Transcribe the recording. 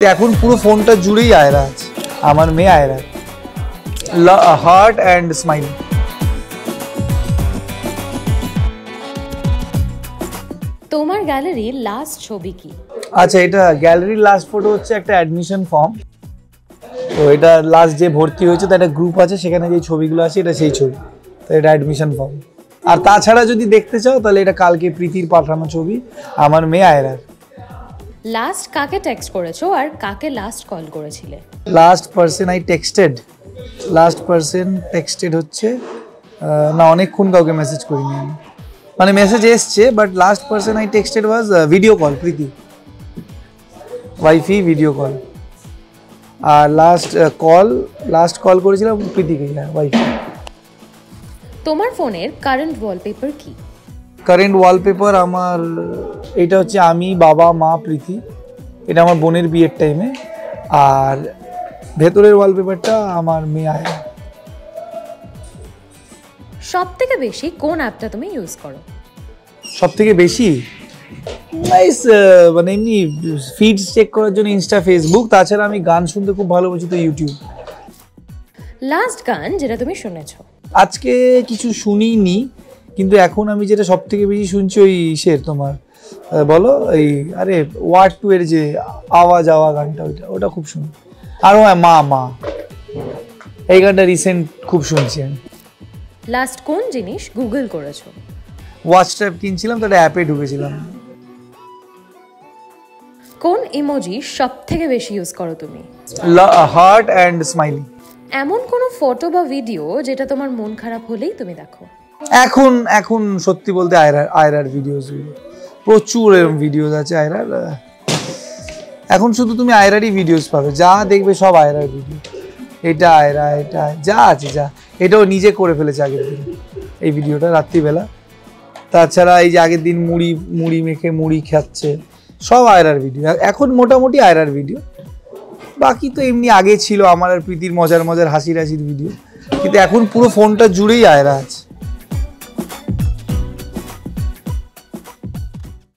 এখন পুরো ফোনটা জুড়েই আয়রা আছে, আমার মেয়ে আয়রা, হার্ট অ্যান্ড স্মাইল। তোমার গ্যালারির লাস্ট ছবি কি? আচ্ছা, এটা গ্যালারির লাস্ট ফটো হচ্ছে একটা অ্যাডমিশন ফর্ম। তো এটা লাস্ট যে ভর্তি হয়েছে তার একটা গ্রুপ আছে, সেখানে যে ছবিগুলো আছে এটা সেই ছবি। তো এটা অ্যাডমিশন ফর্ম। আর তাছাড়া যদি দেখতে চাও তাহলে এটা কালকে প্রীতির পাঠানো ছবি, আমার মেয়ে আয়রার। লাস্ট কাকে টেক্সট করেছো আর কাকে লাস্ট কল করেছিলে? লাস্ট পারসন আই টেক্সটেড, হচ্ছে না, অনেকক্ষণ কাউকে মেসেজ করিনি আমি, মানে মেসেজ এসছে, but last person I texted was video call, Preeti wifey video call. আর লাস্ট কল করেছিলাম প্রীতিকে, ওয়াইফি। তোমার ফোনের কারেন্ট ওয়ালপেপার কি? কারেন্ট ওয়ালপেপার আমার এটা হচ্ছে আমি, বাবা, মা, প্রীতি। এটা আমার বোনের বিয়ের টাইমে। আর ভেতরের ওয়ালপেপারটা আমার মেয়ে আয়। সব থেকে বেশি কোন অ্যাপটা তুমি ইউজ করো? সব থেকে বেশি নাইস, মানে এমনি ফিডস চেক করার জন্য ইনস্টা, ফেসবুক। তাছাড়া আমি গান শুনতে খুব ভালোবাসি, তো ইউটিউব। লাস্ট গান যেটা তুমি শুনেছো? আজকে কিছু শুনিনি, কিন্তু এখন আমি যেটা সব থেকে বেশি শুনছি ওই তোমার বলো, এই আরে ওয়ার্ড 2 এর যে আওয়া যাওয়া গানটা, ওটা খুব শুনি। আর মা এই গানটা রিসেন্ট খুব শুনছি আমি। লাস্ট কোন জিনিস গুগল করেছো? ওয়াচ ট্যাব কিনছিলাম, তো একটা অ্যাপে ঢুকেছিলাম। কোন ইমোজি সব থেকে বেশি ইউজ করো তুমি? Heart and smiley. এমন কোনো ফটো বা ভিডিও যেটা তোমার মন খারাপ হলেই তুমি দেখো? এখন সত্যি বলতে আয়রার ভিডিওস, প্রচুর এরকম ভিডিওস আছে আয়রার। এখন শুধু তুমি আয়রারই ভিডিওস পাবে, যা দেখবে সব আয়রার ভিডিও। এটা আয়রা, এটা যা আছে যা, এটাও নিজে করে ফেলেছে আগের দিন এই ভিডিওটা রাত্রিবেলা। তাছাড়া এই যে আগের দিন মুড়ি মেখে মুড়ি খাচ্ছে, সব আয়রার ভিডিও। এখন মোটামুটি আয়রার ভিডিও। বাকি তো এমনি আগে ছিল আমার আর প্রীতির মজার হাসির ভিডিও, কিন্তু এখন পুরো ফোনটা জুড়েই আয়রা আছে।